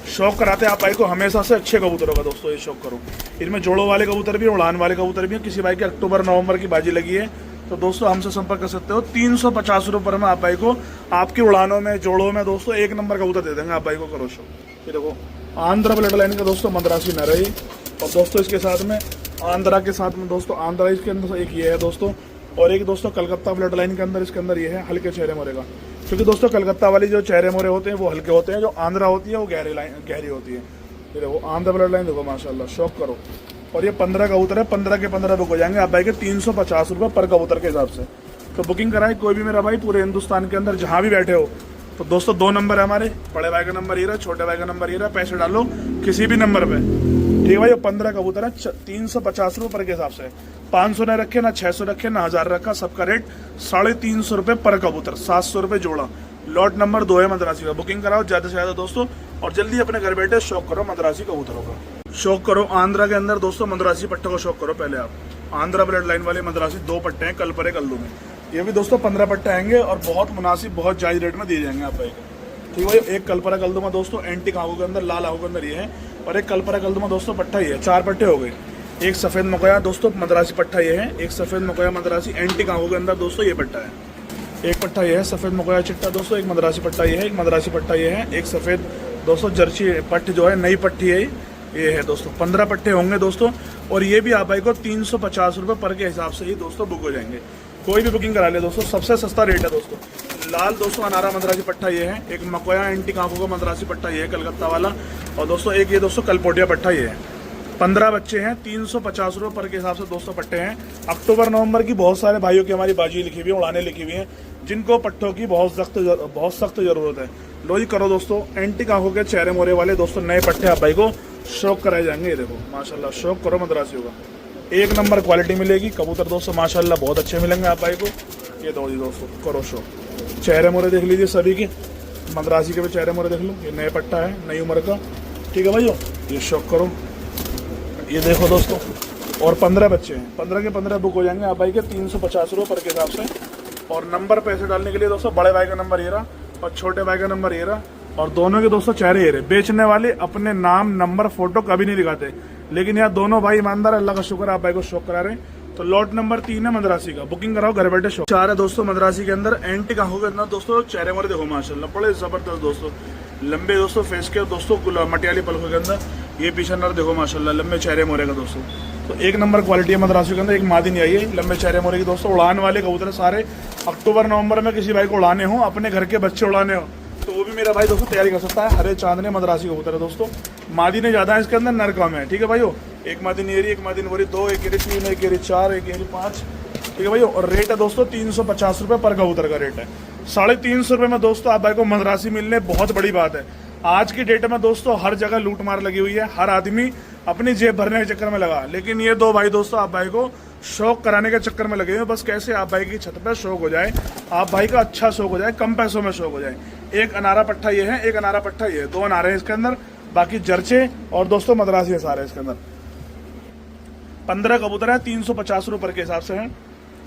शौक कराते हैं आप भाई को हमेशा से अच्छे कबूतरों का दोस्तों। ये शौक करो, इनमें जोड़ों वाले कबूतर भी हैं, उड़ान वाले कबूतर भी हैं। किसी भाई के अक्टूबर-नवंबर की बाजी लगी है तो दोस्तों हमसे संपर्क कर सकते हो। 350 रुपये में आप भाई को आपकी उड़ानों में जोड़ों में दोस्तों 1 नंबर कबूतर दे देंगे आप भाई को। करो शौक। ये देखो आंध्रा ब्लड लाइन का दोस्तों मद्रासी नर है, और दोस्तों इसके साथ में आंध्रा के साथ में दोस्तों आंध्रा इसके अंदर एक ये है दोस्तों, और एक दोस्तों कलकत्ता ब्लड लाइन के अंदर इसके अंदर ये है हल्के चेहरे मोरे का। क्योंकि दोस्तों कलकत्ता वाली जो चेहरे मोरे होते हैं वो हल्के होते हैं, जो आंध्रा होती है वो गहरी होती है। ये देखो आंध्रा ब्लड लाइन देखो माशाल्लाह, शौक करो। और ये 15 कबूतर है, 15 के 15 बुक हो जाएंगे आप भाई के 350 रुपये पर कबूतर के हिसाब से। तो बुकिंग कराए कोई भी मेरा भाई पूरे हिंदुस्तान के अंदर जहाँ भी बैठे हो। तो दोस्तों 2 नंबर है हमारे, बड़े भाई का नंबर ये रहा, छोटे भाई का नंबर ये रहा, पैसे डालो किसी भी नंबर पे, ठीक है भाई। 15 कबूतर है 350 रुपये पर के हिसाब से, 500 ने रखे ना 600 रखे ना 1000 रखा, सबका रेट 350 रुपये पर कबूतर, 700 रुपये जोड़ा। लॉट नंबर 2 है मद्रासी का। बुकिंग कराओ ज्यादा से ज्यादा दोस्तों, और जल्दी अपने घर बैठे शौक करो मद्रासी कबूतरों का। शौक करो आंध्रा के अंदर दोस्तों मद्रासी पट्टों का शौक करो पहले आप। आंध्रा ब्लड लाइन वाले मद्रासी 2 पट्टे हैं, कल पर कल दो में। ये भी दोस्तों 15 पट्टे आएंगे और बहुत मुनासिब बहुत जायज रेट में दिए जाएंगे आप भाई को, ठीक है भाई। एक कलपरा कलदुमा दोस्तों एंटीक आंखों के अंदर, लाल आंखों के अंदर ये है, और एक कलपरा कलदुमा दोस्तों पट्टा ये है, 4 पट्टे हो गए। एक सफेद मकोया दोस्तों मद्रासी पट्टा ये है, एक सफेद मकोया मद्रासी एंटीक आंखों के अंदर दोस्तों ये पट्टा है। एक पट्टा ये है सफेद मकोया चिट्टा दोस्तों, एक मद्रासी पट्टा ये है, एक मद्रासी पट्टा ये है, एक सफेद दोस्तों जर्सी पट्ट जो है नई पट्टी है ये है दोस्तों। 15 पट्टे होंगे दोस्तों, और ये भी आप भाई को 350 रुपये पर के हिसाब से ही दोस्तों बुक हो जाएंगे। कोई भी बुकिंग करा ले दोस्तों, सबसे सस्ता रेट है दोस्तों। लाल दोस्तों अनारा मद्रासी पट्टा ये है, एक मकोया एंटीक आंखों का मद्रासी पट्टा ये है कलकत्ता वाला, और दोस्तों एक ये दोस्तों कलपोटिया पट्टा ये है। 15 बच्चे हैं, 350 रुपये पर के हिसाब से दोस्तों पट्टे हैं। अक्टूबर नवंबर की बहुत सारे भाइयों की हमारी बाजी लिखी हुई है, उड़ाने लिखी हुई है, जिनको पट्टों की बहुत सख्त जरूरत है। लो जी करो दोस्तों, एंटीक आंखों के चेहरे मोरे वाले दोस्तों नए पट्टे आप भाई को शौक कराए जाएंगे। ये देखो माशाल्लाह, शौक करो मद्रासियों का, एक नंबर क्वालिटी मिलेगी। कबूतर दोस्तों माशाल्लाह बहुत अच्छे मिलेंगे आप भाई को। ये दो जी दोस्तों करो शौक। चेहरे मोरे देख लीजिए सभी के, मद्रासी के भी चेहरे मोरे देख लो, ये नए पट्टा है नई उम्र का, ठीक है भाइयों। ये शौक करो, ये देखो दोस्तों। और 15 बच्चे हैं, 15 के 15 बुक हो जाएंगे आप भाई के 350 रुपये पर के हिसाब से। और नंबर पैसे डालने के लिए दोस्तों बड़े भाई का नंबर ये रहा और छोटे भाई का नंबर ये रहा, और दोनों के दोस्तों चेहरे ये रहे। बेचने वाले अपने नाम नंबर फोटो कभी नहीं दिखाते, लेकिन यहाँ दोनों भाई ईमानदार, अल्लाह का शुक्र आप भाई को शौक करा रहे हैं। तो लॉट नंबर 3 है मद्रासी का, बुकिंग कराओ घर बैठे शौक। 4 है दोस्तों मद्रासी के अंदर एंटीक आंखों के अंदर दोस्तों चेहरे मोरे देखो माशाल्लाह बड़े जबरदस्त दोस्तों, लंबे दोस्तों फेस के दोस्तों मटियाली पलकों के अंदर। ये पीछे नर देखो माशाल्लाह लंबे चेहरे मोरे का दोस्तों, तो एक नंबर क्वालिटी है मद्रासी के अंदर। एक मादी नहीं आई है लंबे चेहरे मोरे की दोस्तों। उड़ान वाले कबूतर सारे, अक्टूबर नवंबर में किसी भाई को उड़ाने हो, अपने घर के बच्चे उड़ाने हो, तो वो भी मेरा भाई दोस्तों तैयारी कर सकता है। हरे चांदने मद्रासी कबूतर है दोस्तों, मादी ने ज्यादा है इसके अंदर, नर कम है, ठीक है भाइयों। एक मादी नेरी, एक मादी नोरी, 2, एक एरी 3, एक एरी 4, एक एरी 5, ठीक है भाइयों। और रेट है दोस्तों 350 रुपये पर कबूतर का रेट है। 350 रुपये में दोस्तों आप भाई को मद्रासी मिलने बहुत बड़ी बात है। आज की डेट में दोस्तों हर जगह लूट मार लगी हुई है, हर आदमी अपनी जेब भरने के चक्कर में लगा, लेकिन ये 2 भाई दोस्तों आप भाई को शौक कराने के चक्कर में लगे हुए। बस कैसे आप भाई की छत पे शौक हो जाए, आप भाई का अच्छा शौक हो जाए, कम पैसों में शौक हो जाए। एक अनारा पट्टा ये है, एक अनारा पट्टा ये है, 2 अनारे हैं इसके अंदर, बाकी जर्चे और दोस्तों मद्रासी है सारे इसके अंदर। 15 कबूतर है, 350 रुपये के हिसाब से है।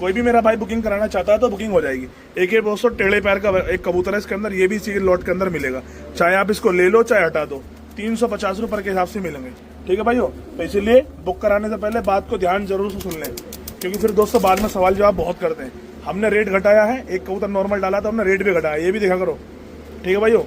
कोई भी मेरा भाई बुकिंग कराना चाहता है तो बुकिंग हो जाएगी। एक ये दोस्तों टेढ़े पैर का एक कबूतर है इसके अंदर, ये भी इसी लॉट के अंदर मिलेगा, चाहे आप इसको ले लो चाहे हटा दो, 350 रुपये के हिसाब से मिलेंगे, ठीक है भाइयों। तो इसीलिए बुक कराने से पहले बात को ध्यान जरूर से सुन लें, क्योंकि फिर दोस्तों बाद में सवाल जवाब बहुत करते हैं। हमने रेट घटाया है, एक कबूतर नॉर्मल डाला तो हमने रेट भी घटाया, ये भी देखा करो, ठीक है भाइयों।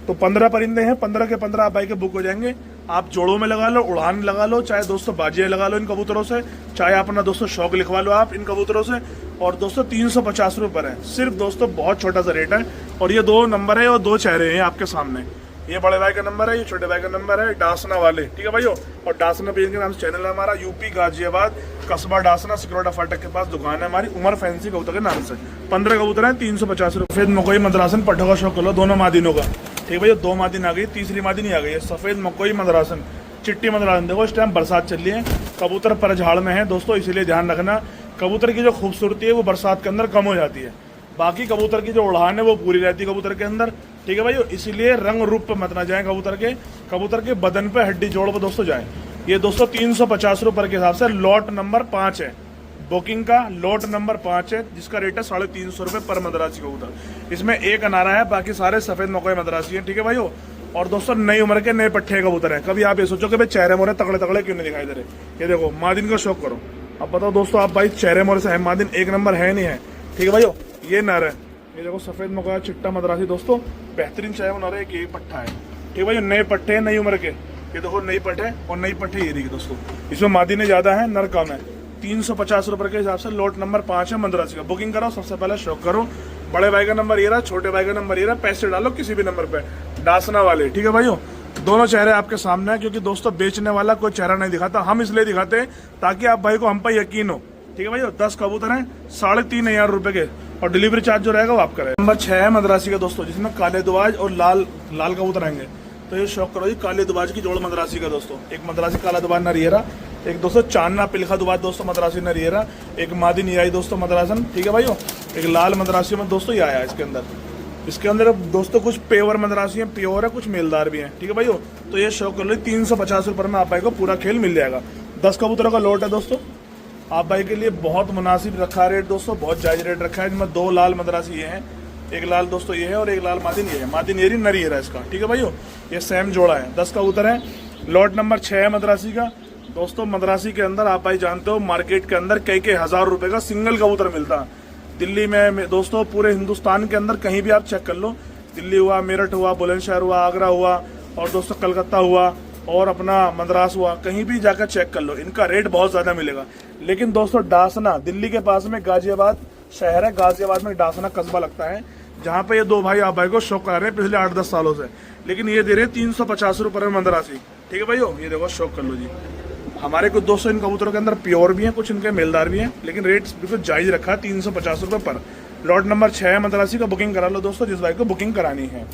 तो 15 परिंदे हैं, 15 के 15 आप भाई के बुक हो जाएंगे। आप जोड़ों में लगा लो, उड़ान लगा लो, चाहे दोस्तों बाजियां लगा लो इन कबूतरों से, चाहे अपना दोस्तों शौक लिखवा लो आप इन कबूतरों से। और दोस्तों 350 रुपये पर है सिर्फ दोस्तों, बहुत छोटा सा रेट है। और ये 2 नंबर है और 2 चेहरे हैं आपके सामने, ये बड़े भाई का नंबर है, ये छोटे भाई का नंबर है, डासना वाले, ठीक है भाइयों। और डासना पेज के नाम से चैनल है हमारा, यूपी गाजियाबाद कस्बा डासना सिकरोटा फाटक के पास दुकान है हमारी, उमर फैंसी कबूतर के नाम से। 15 कबूतर है, 350 रुपये। सफेद मकोई मद्रासन पट्टों का शौक करो, दोनों मादिनों का, ठीक भैया। 2 मादिन आ गई, तीसरी मादिन नहीं आ गई है। सफेद मकोई मद्रासन, चिट्टी मद्रासन, देखो इस टाइम बरसात चल रही है, कबूतर पर झाड़ में है दोस्तों, इसीलिए ध्यान रखना। कबूतर की जो खूबसूरती है वो बरसात के अंदर कम हो जाती है, बाकी कबूतर की जो उड़ान है वो पूरी रहती है कबूतर के अंदर, ठीक है भाई। इसीलिए रंग रूप पे मत ना जाए कबूतर के बदन पे हड्डी जोड़ पे दोस्तों जाए। ये दोस्तों 350 रुपये के हिसाब से लॉट नंबर 5 है, बुकिंग का लॉट नंबर 5 है, जिसका रेट है 350 रुपये पर मद्रासी कबूतर। इसमें एक अनारा है, बाकी सारे सफेद मकोई मद्रासी है, ठीक है भाइयों। और दोस्तों नई उम्र के नए पट्टे कबूतर है। कभी आप ये सोचो कि भाई चेहरे मोरे तगड़े तगड़े क्यों नहीं दिखाई दे रहे, ये देखो मादिन का शौक करो। अब बताओ दोस्तों आप भाई चेहरे मोरे से है, मादिन एक नंबर है नहीं है, ठीक है भाइयों। ये नर है, ये देखो सफेद मकोया चिट्टा मद्रासी दोस्तों, बेहतरीन चाहे वो नर है, एक पट्टा है, ठीक है भाई। नए पट्टे हैं नई उम्र के, ये देखो नई पट्टे और नई पट्टे ये देखिए दोस्तों, इसमें मादिने ज्यादा है नर कम है। 350 रुपये के हिसाब से लॉट नंबर 5 है मद्रासी का। बुकिंग करो, सबसे पहले शौक करो। बड़े भाई का नंबर ये रहा, छोटे भाई का नंबर ये रहा, पैसे डालो किसी भी नंबर पे, डासना वाले, ठीक है भाइयों। दोनों चेहरे आपके सामने हैं, क्योंकि दोस्तों बेचने वाला कोई चेहरा नहीं दिखाता, हम इसलिए दिखाते हैं ताकि आप भाई को हम पर यकीन हो। ठीक है भाई, 10 कबूतर हैं 3,500 रुपए के, और डिलीवरी चार्ज जो रहेगा वो आप करें। नंबर 6 है मद्रासी का दोस्तों, जिसमें काले दुबाज और लाल कबूतर आएंगे। तो ये शौक करो जी, काले दुबाज की जोड़ मद्रासी का दोस्तों। एक मद्रासी काला दुबाज नरियरा, एक दोस्तों चांदना पिलखा दुबाज दोस्तों मद्रासी नरियरा, एक मादी नियाई दोस्तों मद्रासन। ठीक है भाइयों, एक लाल मद्रासी में दोस्तों ये आया इसके अंदर। इसके अंदर दोस्तों कुछ पेवर मद्रासी हैं, प्योर है, कुछ मेलदार भी हैं। ठीक है भाइयों, तो ये शौक कर लो, 350 रुपये में आप भाई को पूरा खेल मिल जाएगा। 10 कबूतरों का लोट है दोस्तों, आप भाई के लिए बहुत मुनासिब रखा है रेट दोस्तों, बहुत जायज रेट रखा है। जिसमें 2 लाल मद्रासी ये हैं, एक लाल दोस्तों ये है और एक लाल मादी ये है, मादी नेरी नरियरा इसका। ठीक है भाइयों, ये सेम जोड़ा है, 10 कबूतर है। लॉट नंबर 6 है मद्रासी का दोस्तों। मद्रासी के अंदर आप भाई जानते हो मार्केट के अंदर कई हज़ार रुपए का सिंगल कबूतर मिलता है। दिल्ली में दोस्तों, पूरे हिंदुस्तान के अंदर कहीं भी आप चेक कर लो, दिल्ली हुआ, मेरठ हुआ, बुलंदशहर हुआ, आगरा हुआ, और दोस्तों कलकत्ता हुआ, और अपना मद्रास हुआ, कहीं भी जाकर चेक कर लो, इनका रेट बहुत ज्यादा मिलेगा। लेकिन दोस्तों डासना, दिल्ली के पास में गाजियाबाद शहर है, गाजियाबाद में डासना कस्बा लगता है, जहाँ पे ये 2 भाई आप भाई को शौक करा रहे हैं पिछले 8-10 सालों से। लेकिन ये दे रहे हैं 350 रुपये में मद्रासी। ठीक है भाइयों, ये देखो शौक कर लो जी। हमारे कुछ दोस्तों इन कबूतरों के अंदर प्योर भी हैं, कुछ इनके मेलदार भी हैं, लेकिन रेट बिल्कुल जायज रखा है, 350 रुपये पर। लॉट नंबर 6 है मद्रासी का, बुकिंग करा लो दोस्तों जिस भाई को बुकिंग करानी है।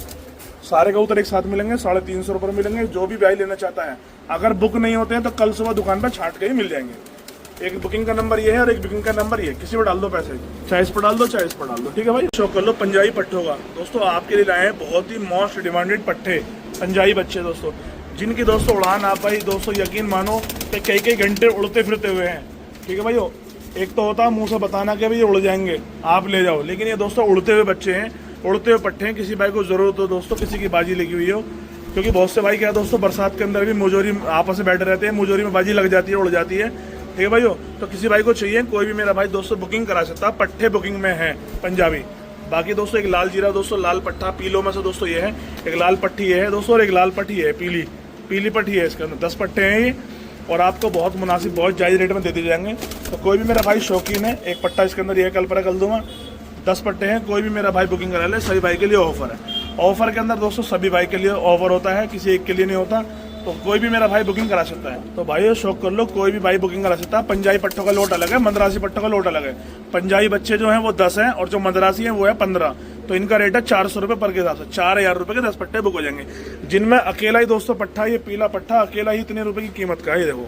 सारे कबूतर एक साथ मिलेंगे, 350 रुपये मिलेंगे, जो भी भाई लेना चाहता है। अगर बुक नहीं होते हैं तो कल सुबह दुकान पर छाट के ही मिल जाएंगे। एक बुकिंग का नंबर ये है और एक बुकिंग का नंबर ये है, किसी पर डाल दो पैसे, चाहे इस पर डाल दो चाहे इस पर डाल दो। ठीक है भाई, शौक कर लो पंजाबी पट्ठों का दोस्तों, आपके लिए लाए हैं बहुत ही मोस्ट डिमांडेड पट्ठे, पंजाबी बच्चे दोस्तों, जिनकी दोस्तों उड़ान आप भाई दोस्तों यकीन मानो कि कई घंटे उड़ते फिरते हुए हैं। ठीक है भाई, एक तो होता है मुंह से बताना कि भाई ये उड़ जाएंगे आप ले जाओ, लेकिन ये दोस्तों उड़ते हुए बच्चे हैं, उड़ते हुए पट्टे हैं। किसी भाई को जरूरत हो दोस्तों, किसी की बाजी लगी हुई हो, क्योंकि बहुत से भाई क्या दोस्तों बरसात के अंदर भी मुजोरी आपस में बैठे रहते हैं, मुजोरी में बाजी लग जाती है, उड़ जाती है। ठीक है भाइयों, तो किसी भाई को चाहिए, कोई भी मेरा भाई दोस्तों बुकिंग करा सकता है, पट्टे बुकिंग में है पंजाबी। बाकी दोस्तों एक लाल जीरा दोस्तों, लाल पट्टा पीलों में से दोस्तों ये है, एक लाल पट्टी ये है दोस्तों, और एक लाल पट्टी है पीली पट्टी है। इसके अंदर 10 पट्टे हैं ये, और आपको बहुत मुनासिब बहुत जायज रेट में दे दिए जाएंगे। तो कोई भी मेरा भाई शौकीन है, एक पट्टा इसके अंदर ये कल पर कल दूंगा, 10 पट्टे हैं, कोई भी मेरा भाई बुकिंग करा ले, सभी भाई के लिए ऑफर है। ऑफर के अंदर दोस्तों सभी भाई के लिए ऑफर होता है, किसी एक के लिए नहीं होता, तो कोई भी मेरा भाई बुकिंग करा सकता है। तो भाई शौक कर लो, कोई भी भाई बुकिंग करा सकता है। पंजाबी पट्टों का लोट अलग है, मद्रासी पट्टों का लोट अलग है। पंजाबी बच्चे जो हैं वो 10 हैं, और जो मद्रासी हैं वो है 15। तो इनका रेट है 400 रुपये पर के हिसाब से, 4000 रुपये के 10 पट्टे बुक हो जाएंगे, जिनमें अकेला ही दोस्तों पट्टा, ये पीला पट्टा अकेला ही इतने रुपए की कीमत का है, ये देखो।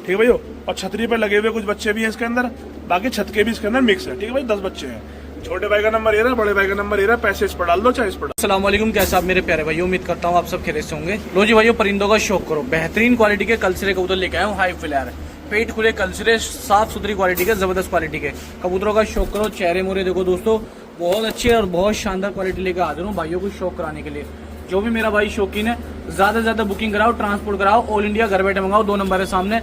ठीक है भैया, और छतरी पे लगे हुए कुछ बच्चे भी हैं इसके अंदर, बाकी छत के भी इसके अंदर मिक्स है। ठीक है भाई, 10 बच्चे हैं। छोटे भाई का नंबर ये रहा, बड़े भाई का नंबर ये रहा, पैसे इस पर डाल दो चाहे इस पर। अस्सलाम वालेकुम, कैसे आप मेरे प्यारे भाई, उम्मीद करता हूँ आप सब खैरियत से होंगे। लो जी भाइयों, परिंदों का शौक करो, बेहतरीन क्वालिटी के कलसरे कबूतर लेके आए हूँ, हाई फ्लेयर, पेट खुले कलसरे, साफ सुथरी क्वालिटी के, जबरदस्त क्वालिटी के कबूतरों का शौक करो। चेहरे मोरे देखो दोस्तों, बहुत अच्छे और बहुत शानदार क्वालिटी लेकर हाजिर हूँ भाइयों को शौक कराने के लिए। जो भी मेरा भाई शौकीन है, ज्यादा से ज्यादा बुकिंग कराओ, ट्रांसपोर्ट कराओ, ऑल इंडिया घर बैठे मंगाओ। 2 नंबर है सामने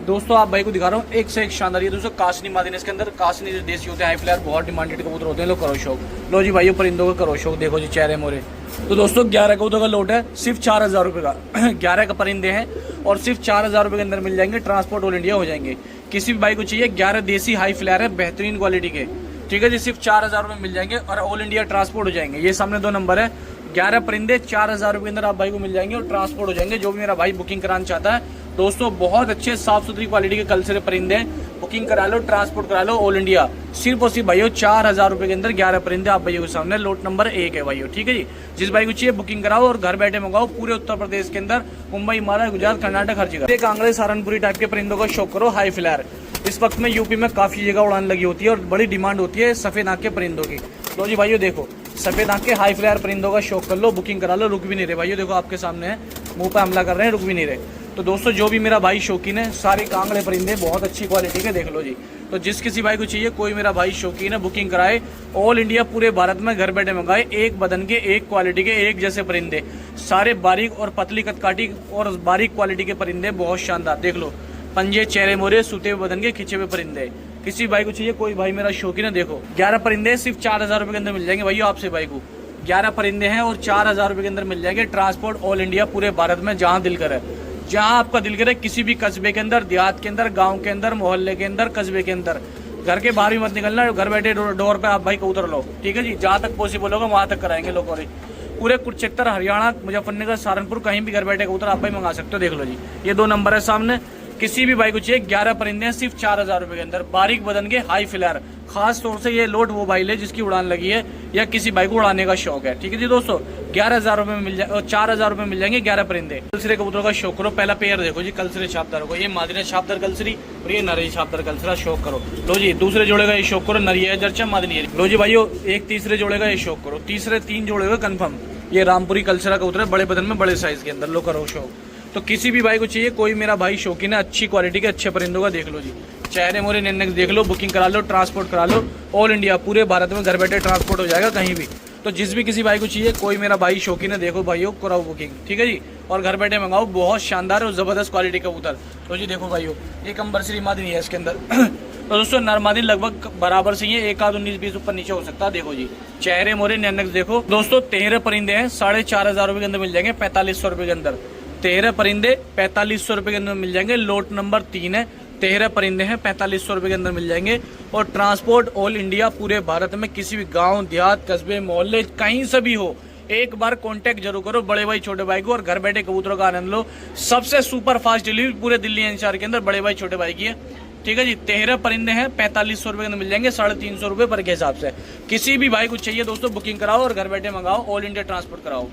दोस्तों, आप भाई को दिखा रहा हूँ, एक से एक शानदार। ये दोस्तों कासनी मादिन, इसके अंदर कासनी जो देसी होते हैं, हाई फ्लेयर, बहुत डिमांडेड कबूतर होते हैं, लोग करो शौक। लो जी भाइयों, परिंदों का करो शौक, देखो जी चेहरे मोरे। तो दोस्तों 11 कबूतरों का लोट है, सिर्फ 4000 रुपये का 11 का परिंदे हैं, और सिर्फ 4000 रुपये के अंदर मिल जाएंगे, ट्रांसपोर्ट ऑल इंडिया हो जाएंगे। किसी भी भाई को चाहिए, 11 देसी हाई फ्लेयर है, बेहतरीन क्वालिटी के। ठीक है जी, सिर्फ 4000 रुपये मिल जाएंगे, और ऑल इंडिया ट्रांसपोर्ट हो जाएंगे। ये सामने 2 नंबर है, 11 परिंदे 4000 रुपये के अंदर आप भाई को मिल जाएंगे, और ट्रांसपोर्ट हो जाएंगे। जो भी मेरा भाई बुकिंग कराना चाहता है दोस्तों, बहुत अच्छे साफ सुथरी क्वालिटी के कलसरे परिंदे हैं, बुकिंग करा लो, ट्रांसपोर्ट करा लो, ऑल इंडिया। सिर्फ और सिर्फ भाइयों 4000 रुपये के अंदर 11 परिंदे आप भाइयों के सामने, लोट नंबर 1 है भाइयों। ठीक है जी, जिस भाई को चाहिए बुकिंग कराओ और घर बैठे मंगाओ, पूरे उत्तर प्रदेश के अंदर, मुंबई, महाराष्ट्र, गुजरात, कर्नाटक, हर जगह। कांगड़े सहारनपुरी टाइप के परिंदों का शौक करो, हाई फ्लेयर। इस वक्त में यूपी में काफी जगह उड़ान लगी होती है और बड़ी डिमांड होती है सफेद आंख के परिंदों की। लो जी भाइयों देखो, सफेद आंख के हाई फ्लेयर परिंदों का शौक कर लो, बुकिंग करा लो, रुक भी नहीं रहे भाइयों, देखो आपके सामने है, मुंह पे हमला कर रहे हैं, रुक भी नहीं रहे। तो दोस्तों जो भी मेरा भाई शौकीन है, सारे कांगड़े परिंदे बहुत अच्छी क्वालिटी के, देख लो जी। तो जिस किसी भाई को चाहिए, कोई मेरा भाई शौकीन है, बुकिंग कराए, ऑल इंडिया पूरे भारत में घर बैठे मंगाए। एक बदन के, एक क्वालिटी के, एक जैसे परिंदे, सारे बारीक और पतली कदकाठी और बारीक क्वालिटी के परिंदे, बहुत शानदार। देख लो पंजे, चेहरे मोरे, सूते हुए बदन के, खिंचे हुए परिंदे। किसी भाई को चाहिए, कोई भाई मेरा शौकीन है, देखो 11 परिंदे सिर्फ 4000 रुपये के अंदर मिल जाएंगे भाइयों आपसे भाई को। 11 परिंदे हैं और 4000 रुपये के अंदर मिल जाएंगे, ट्रांसपोर्ट ऑल इंडिया पूरे भारत में, जहाँ दिल करे, जहाँ आपका दिल करे, किसी भी कस्बे के अंदर, देहात के अंदर, गांव के अंदर, मोहल्ले के अंदर, कस्बे के अंदर। घर के बाहर भी मत निकलना, घर बैठे डोर पे आप भाई कबूतर लो। ठीक है जी, जहाँ तक पॉसिबल होगा वहाँ तक कराएंगे लोग। और पूरे कुरुक्षेत्र, हरियाणा, मुजफ्फरनगर, सहारनपुर, कहीं भी घर बैठे कबूतर आप भाई मंगा सकते हो। देख लो जी, ये 2 नंबर है सामने। किसी भी भाई को चाहिए 11 परिंदे हैं सिर्फ 4000 रुपए के अंदर, बारीक बदन के, हाई फ्लेयर। खास तौर से ये लोट वो भाई ले जिसकी उड़ान लगी है या किसी भाई को उड़ाने का शौक है, ठीक है जी दोस्तों। 11,000 रुपए में मिल जाए, 4,000 रुपए में मिल जाएंगे 11 परिंदे। कलसरे कबूतरों का शौक करो। पहला पेयर देखो जी, कलसरे छापदार को, ये मादरी छापदार कलसरी और ये नरी छापदार कलसरा, शौक करो। लो जी, दूसरे जोड़े का ये शौक करो, नरी है जर्चा, मादनी है। लो जी भाइयों, एक तीसरे जोड़े का ये शौक करो। तीसरे 3 जोड़े का कन्फर्म, ये रामपुरी कलसरा कबूतर है, बड़े बदन में, बड़े साइज के अंदर। लो करो शौक। तो किसी भी भाई को चाहिए, कोई मेरा भाई शौकीन है अच्छी क्वालिटी के अच्छे परिंदों का, देख लो जी। चेहरे मोरे नेक देख लो, बुकिंग करा लो, ट्रांसपोर्ट करा लो। ऑल इंडिया, पूरे भारत में घर बैठे ट्रांसपोर्ट हो जाएगा कहीं भी। तो जिस भी किसी भाई को चाहिए, कोई मेरा भाई शौकीन है, देखो भाइयों, कराओ बुकिंग, ठीक है जी। और घर बैठे मंगाओ, बहुत शानदार और जबरदस्त क्वालिटी कबूतर। तो जी देखो भाइयों, एक अंबरसरी मादनी है इसके अंदर। तो दोस्तों नर मादनी लगभग बराबर से ही है, एक आध 19-20 ऊपर नीचे हो सकता है। देखो जी, चेहरे मोरे नेक देखो दोस्तों। 13 परिंदे हैं, 4,500 रुपए के अंदर मिल जाएंगे, 4500 रुपए के अंदर। 13 परिंदे 4500 रुपए के अंदर मिल जाएंगे। लोट नंबर 3 है, 13 परिंदे हैं, 4500 रुपए के अंदर मिल जाएंगे। और ट्रांसपोर्ट ऑल इंडिया, पूरे भारत में किसी भी गांव, देहात, कस्बे, मोहल्ले, कहीं से भी हो, एक बार कांटेक्ट जरूर करो बड़े भाई छोटे भाई को और घर बैठे कबूतरों का आनंद लो। सबसे सुपर फास्ट डिलीवरी पूरे दिल्ली एनसीआर के अंदर बड़े भाई छोटे भाई की है, ठीक है जी। 13 परिंदे हैं, 4500 रुपए के अंदर मिल जाएंगे, 350 रुपए पर के हिसाब से। किसी भी भाई को चाहिए दोस्तों, बुकिंग कराओ और घर बैठे मंगाओ, ऑल इंडिया ट्रांसपोर्ट कराओ।